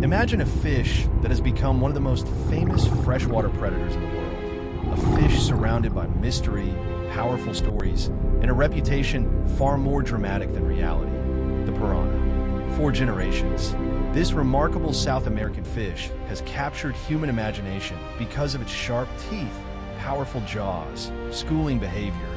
Imagine a fish that has become one of the most famous freshwater predators in the world. A fish surrounded by mystery, powerful stories, and a reputation far more dramatic than reality. The piranha. For generations, this remarkable South American fish has captured human imagination because of its sharp teeth, powerful jaws, schooling behavior,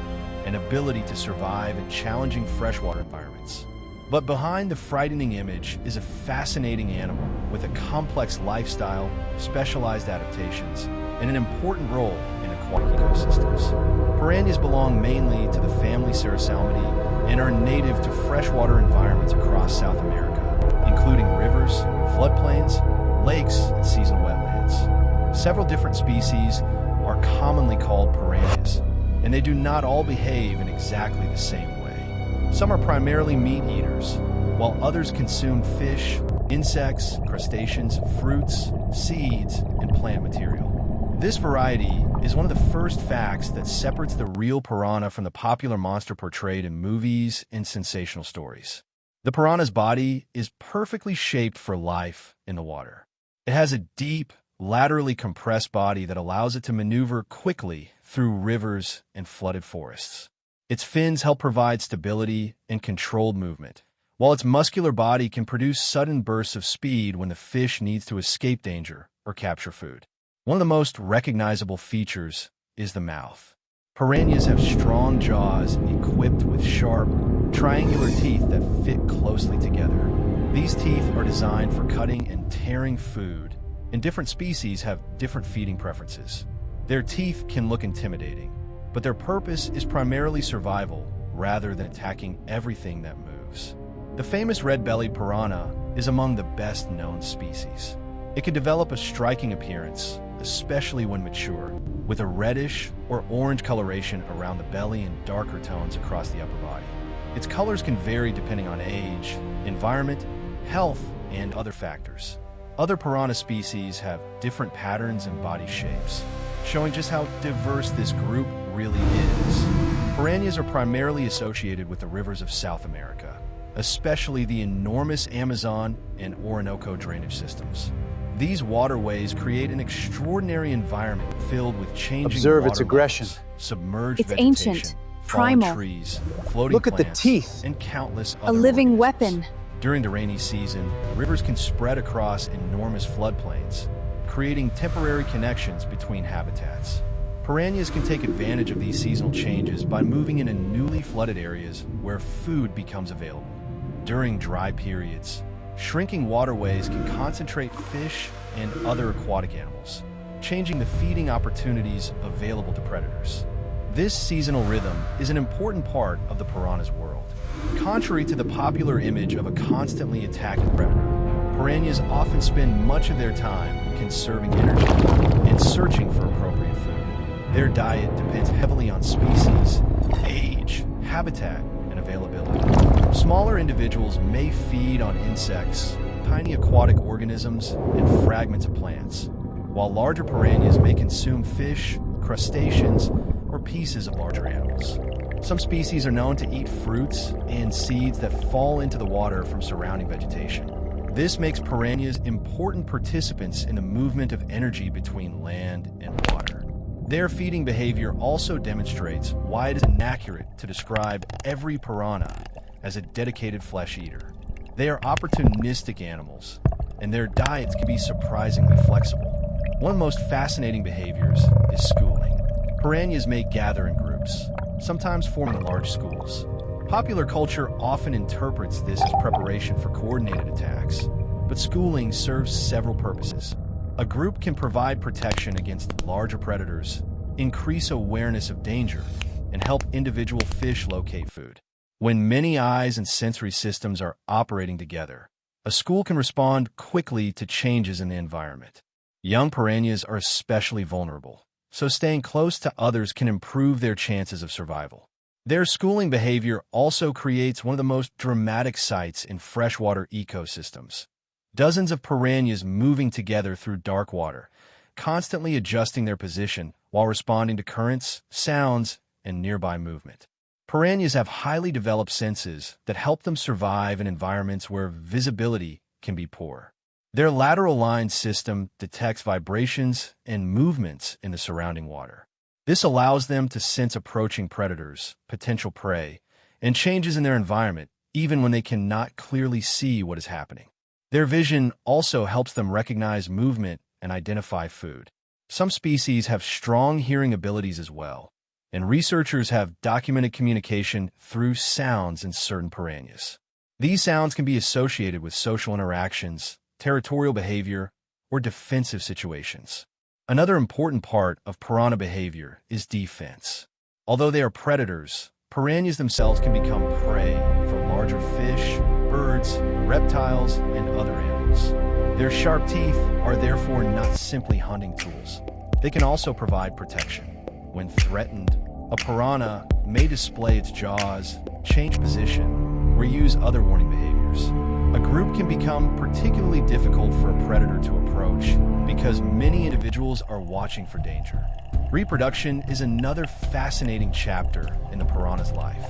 and ability to survive in challenging freshwater environments. But behind the frightening image is a fascinating animal with a complex lifestyle, specialized adaptations, and an important role in aquatic ecosystems. Piranhas belong mainly to the family Serrasalmidae and are native to freshwater environments across South America, including rivers, floodplains, lakes, and seasonal wetlands. Several different species are commonly called piranhas, and they do not all behave in exactly the same way. Some are primarily meat eaters, while others consume fish, insects, crustaceans, fruits, seeds, and plant material. This variety is one of the first facts that separates the real piranha from the popular monster portrayed in movies and sensational stories. The piranha's body is perfectly shaped for life in the water. It has a deep, laterally compressed body that allows it to maneuver quickly through rivers and flooded forests. Its fins help provide stability and controlled movement, while its muscular body can produce sudden bursts of speed when the fish needs to escape danger or capture food. One of the most recognizable features is the mouth. Piranhas have strong jaws equipped with sharp, triangular teeth that fit closely together. These teeth are designed for cutting and tearing food, and different species have different feeding preferences. Their teeth can look intimidating, but their purpose is primarily survival rather than attacking everything that moves. The famous red-bellied piranha is among the best-known species. It can develop a striking appearance, especially when mature, with a reddish or orange coloration around the belly and darker tones across the upper body. Its colors can vary depending on age, environment, health, and other factors. Other piranha species have different patterns and body shapes, showing just how diverse this group really is. Piranhas are primarily associated with the rivers of South America, especially the enormous Amazon and Orinoco drainage systems. These waterways create an extraordinary environment filled with changing Observe its water aggression. levels, submerged It's vegetation, ancient, fallen primal. trees, floating Look at the plants, teeth. and countless A other living organisms. weapon. During the rainy season, rivers can spread across enormous floodplains, creating temporary connections between habitats. Piranhas can take advantage of these seasonal changes by moving into newly flooded areas where food becomes available. During dry periods, shrinking waterways can concentrate fish and other aquatic animals, changing the feeding opportunities available to predators. This seasonal rhythm is an important part of the piranha's world. Contrary to the popular image of a constantly attacking predator, piranhas often spend much of their time conserving energy and searching for appropriate food. Their diet depends heavily on species, age, habitat, and availability. Smaller individuals may feed on insects, tiny aquatic organisms, and fragments of plants, while larger piranhas may consume fish, crustaceans, or pieces of larger animals. Some species are known to eat fruits and seeds that fall into the water from surrounding vegetation. This makes piranhas important participants in the movement of energy between land and water. Their feeding behavior also demonstrates why it is inaccurate to describe every piranha as a dedicated flesh eater. They are opportunistic animals, and their diets can be surprisingly flexible. One of the most fascinating behaviors is schooling. Piranhas may gather in groups, sometimes forming large schools. Popular culture often interprets this as preparation for coordinated attacks, but schooling serves several purposes. A group can provide protection against larger predators, increase awareness of danger, and help individual fish locate food. When many eyes and sensory systems are operating together, a school can respond quickly to changes in the environment. Young piranhas are especially vulnerable, so staying close to others can improve their chances of survival. Their schooling behavior also creates one of the most dramatic sights in freshwater ecosystems. Dozens of piranhas moving together through dark water, constantly adjusting their position while responding to currents, sounds, and nearby movement. Piranhas have highly developed senses that help them survive in environments where visibility can be poor. Their lateral line system detects vibrations and movements in the surrounding water. This allows them to sense approaching predators, potential prey, and changes in their environment, even when they cannot clearly see what is happening. Their vision also helps them recognize movement and identify food. Some species have strong hearing abilities as well, and researchers have documented communication through sounds in certain piranhas. These sounds can be associated with social interactions, territorial behavior, or defensive situations. Another important part of piranha behavior is defense. Although they are predators, piranhas themselves can become prey for larger fish, birds, reptiles, and other animals. Their sharp teeth are therefore not simply hunting tools. They can also provide protection. When threatened, a piranha may display its jaws, change position, or use other warning behaviors. A group can become particularly difficult for a predator to approach because many individuals are watching for danger. Reproduction is another fascinating chapter in the piranha's life.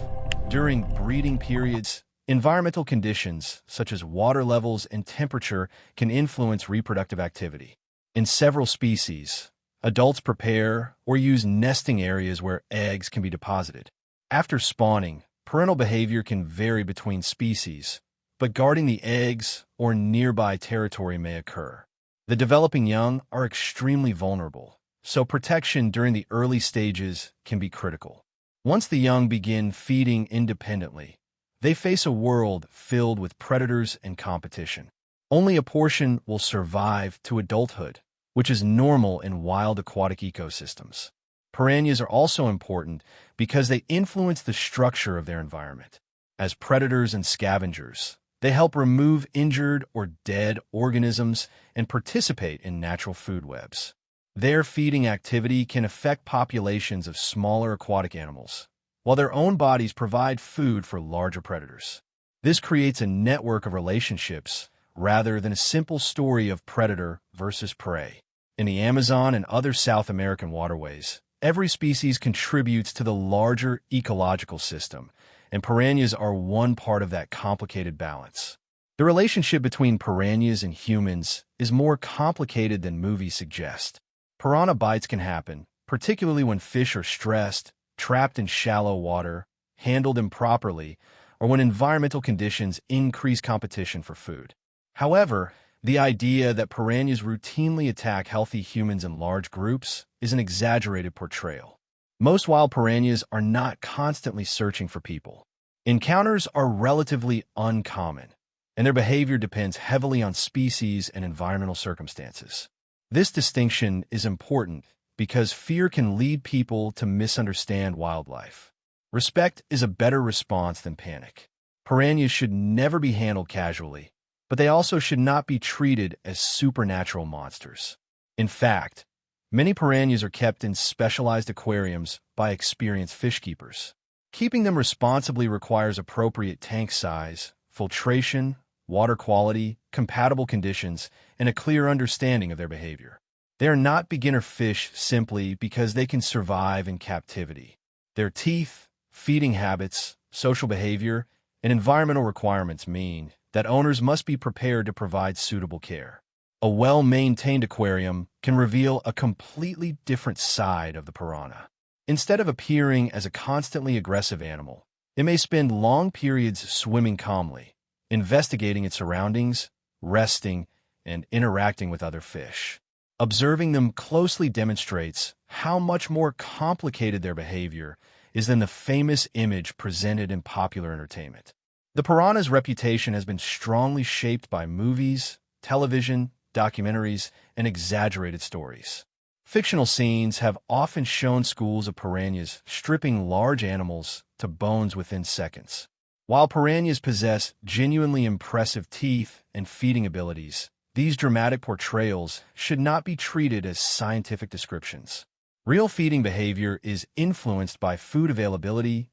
During breeding periods, environmental conditions such as water levels and temperature can influence reproductive activity. In several species, adults prepare or use nesting areas where eggs can be deposited. After spawning, parental behavior can vary between species, but guarding the eggs or nearby territory may occur. The developing young are extremely vulnerable, so protection during the early stages can be critical. Once the young begin feeding independently, they face a world filled with predators and competition. Only a portion will survive to adulthood, which is normal in wild aquatic ecosystems. Piranhas are also important because they influence the structure of their environment. As predators and scavengers, they help remove injured or dead organisms and participate in natural food webs. Their feeding activity can affect populations of smaller aquatic animals, while their own bodies provide food for larger predators. This creates a network of relationships rather than a simple story of predator versus prey. In the Amazon and other South American waterways, every species contributes to the larger ecological system, and piranhas are one part of that complicated balance. The relationship between piranhas and humans is more complicated than movies suggest. Piranha bites can happen, particularly when fish are stressed, trapped in shallow water, handled improperly, or when environmental conditions increase competition for food. However, the idea that piranhas routinely attack healthy humans in large groups is an exaggerated portrayal. Most wild piranhas are not constantly searching for people. Encounters are relatively uncommon, and their behavior depends heavily on species and environmental circumstances. This distinction is important because fear can lead people to misunderstand wildlife. Respect is a better response than panic. Piranhas should never be handled casually, but they also should not be treated as supernatural monsters. In fact, many piranhas are kept in specialized aquariums by experienced fish keepers. Keeping them responsibly requires appropriate tank size, filtration, water quality, compatible conditions, and a clear understanding of their behavior. They are not beginner fish simply because they can survive in captivity. Their teeth, feeding habits, social behavior, and environmental requirements mean that owners must be prepared to provide suitable care. A well-maintained aquarium can reveal a completely different side of the piranha. Instead of appearing as a constantly aggressive animal, it may spend long periods swimming calmly, investigating its surroundings, resting, and interacting with other fish. Observing them closely demonstrates how much more complicated their behavior is than the famous image presented in popular entertainment. The piranha's reputation has been strongly shaped by movies, television, documentaries, and exaggerated stories. Fictional scenes have often shown schools of piranhas stripping large animals to bones within seconds. While piranhas possess genuinely impressive teeth and feeding abilities, these dramatic portrayals should not be treated as scientific descriptions. Real feeding behavior is influenced by food availability,